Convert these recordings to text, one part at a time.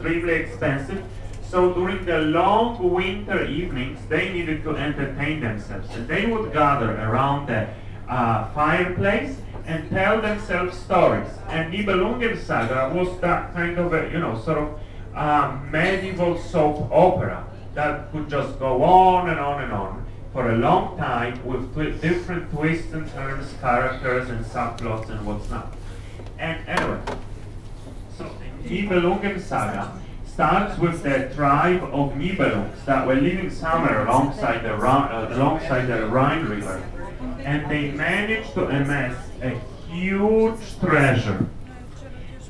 extremely expensive. So during the long winter evenings, they needed to entertain themselves. And they would gather around the fireplace and tell themselves stories. And Nibelungen Saga was that kind of a, sort of medieval soap opera that could just go on and on and on for a long time with different twists and turns, characters and subplots and what's not. And anyway, so the Nibelungen Saga starts with the tribe of Nibelungs that were living somewhere alongside the Rhine River. And they managed to amass a huge treasure.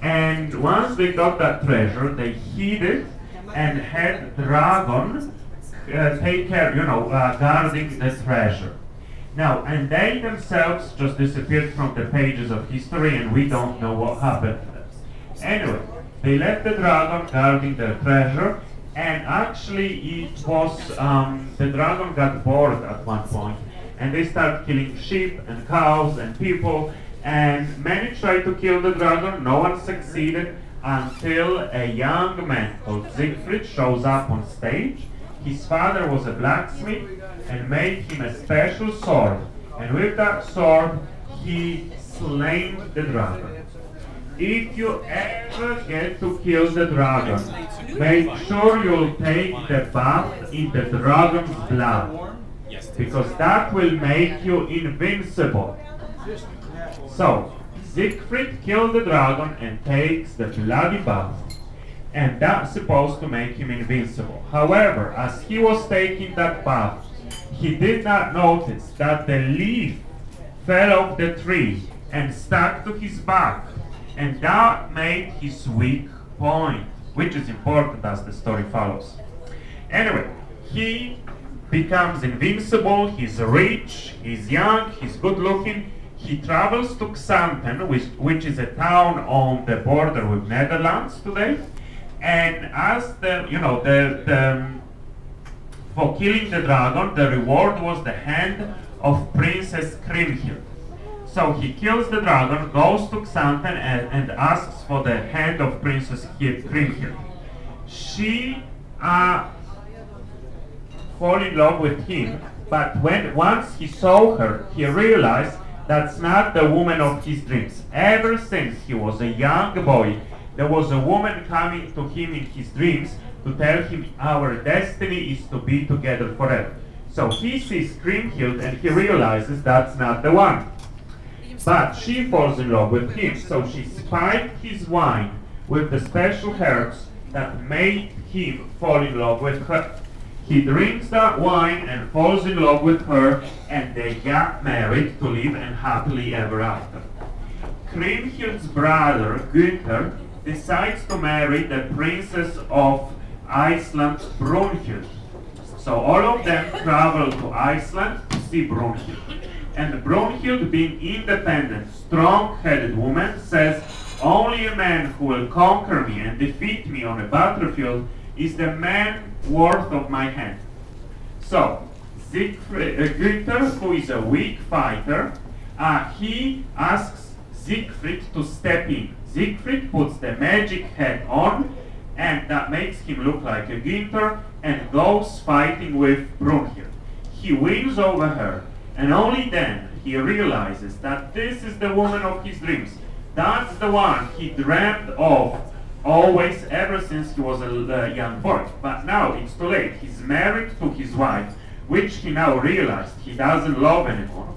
And once they got that treasure, they hid it and had dragon take care, guarding the treasure. Now, and they themselves just disappeared from the pages of history, and we don't know what happened to them. Anyway, they left the dragon guarding their treasure, and actually it was, the dragon got bored at one point, and they started killing sheep and cows and people, and many tried to kill the dragon. No one succeeded until a young man called Siegfried shows up on stage. His father was a blacksmith and made him a special sword, and with that sword he slain the dragon. If you ever get to kill the dragon, make sure you'll take the bath in the dragon's blood, because that will make you invincible. So, Siegfried kills the dragon and takes the bloody bath, and that's supposed to make him invincible. However, as he was taking that bath, he did not notice that the leaf fell off the tree and stuck to his back, and that made his weak point, which is important as the story follows. Anyway, he becomes invincible, he's rich, he's young, he's good looking. He travels to Xanten, which is a town on the border with Netherlands today. And as for killing the dragon, the reward was the hand of Princess Kriemhild. So he kills the dragon, goes to Xanten and asks for the hand of Princess Kriemhild. She fall in love with him, but once he saw her, he realized that's not the woman of his dreams. Ever since he was a young boy, there was a woman coming to him in his dreams to tell him our destiny is to be together forever. So he sees Kriemhild and he realizes that's not the one. But she falls in love with him, so she spiked his wine with the special herbs that made him fall in love with her. He drinks that wine and falls in love with her, and they got married to live and happily ever after. Kriemhild's brother, Günther, decides to marry the princess of Iceland, Brunhild. So all of them travel to Iceland to see Brunhild. And Brunhild, being independent, strong-headed woman, says, only a man who will conquer me and defeat me on a battlefield is the man worth of my hand. So, Günther, who is a weak fighter, he asks Siegfried to step in. Siegfried puts the magic hat on, and that makes him look like a Günther, and goes fighting with Brunhild. He wins over her, and only then he realizes that this is the woman of his dreams. That's the one he dreamed of always, ever since he was a young boy. But now it's too late. He's married to his wife, which he now realized he doesn't love anymore.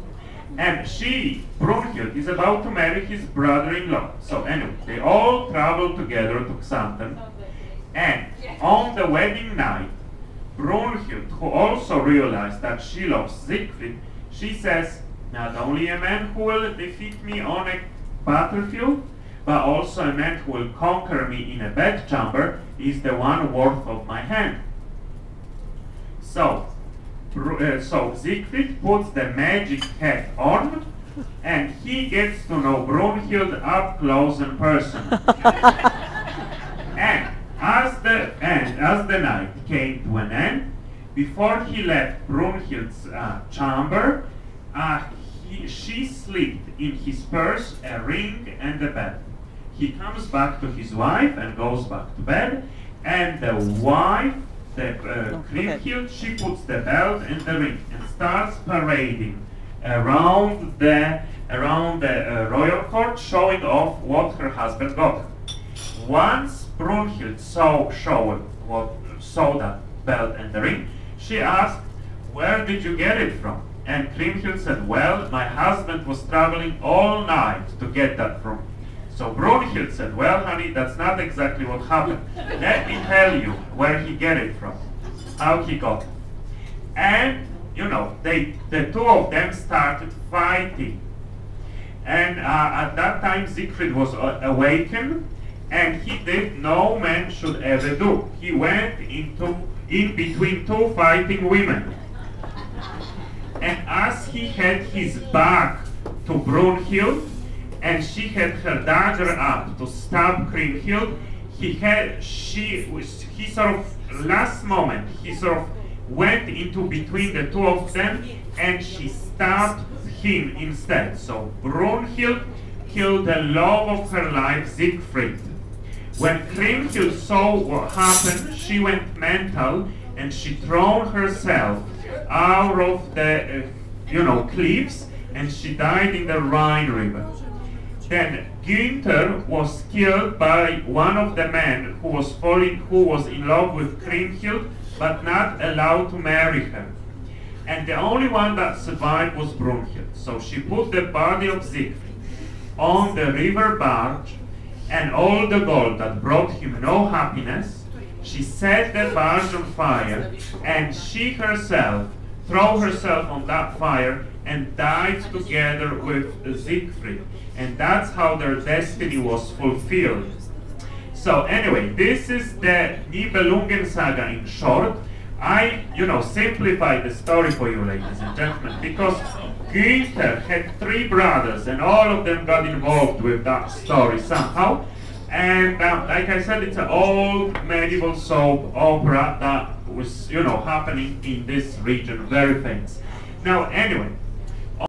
And she, Brunhild, is about to marry his brother-in-law. So anyway, they all travel together to Xanten. And on the wedding night, Brunhild, who also realized that she loves Siegfried, she says, not only a man who will defeat me on a battlefield, but also a man who will conquer me in a bedchamber is the one worth of my hand. So Siegfried puts the magic hat on, and he gets to know Brunhild up close and personal. And as the night came to an end, before he left Brunhild's chamber, she slipped in his purse a ring and a bed. He comes back to his wife and goes back to bed, And the wife, the Kriemhild, she puts the belt and the ring and starts parading around the royal court, showing off what her husband got. Once Brunhild saw that belt and the ring, she asked, "Where did you get it from?" And Kriemhild said, "Well, my husband was traveling all night to get that from me." So Brunhild said, "Well, honey, that's not exactly what happened. Let me tell you where he get it from, how he got it." And, you know, the two of them started fighting. And at that time, Siegfried was awakened, and he did no man should ever do. He went in between two fighting women. And as he had his back to Brunhild, and she had her dagger up to stab Kriemhild, he sort of, last moment, he sort of went into between the two of them, and she stabbed him instead. So Brunhild killed the love of her life, Siegfried. When Kriemhild saw what happened, she went mental, and she thrown herself out of the, cliffs, and she died in the Rhine River. Then Günther was killed by one of the men who was in love with Kriemhild, but not allowed to marry her. And the only one that survived was Brunhild. So she put the body of Siegfried on the river barge, and all the gold that brought him no happiness, she set the barge on fire, and she herself threw herself on that fire and died together with Siegfried. And that's how their destiny was fulfilled. So anyway, this is the Nibelungen Saga in short. I, simplified the story for you, ladies and gentlemen, because Günther had 3 brothers, and all of them got involved with that story somehow. And like I said, it's an old medieval soap opera that was, happening in this region, very famous. Now, anyway,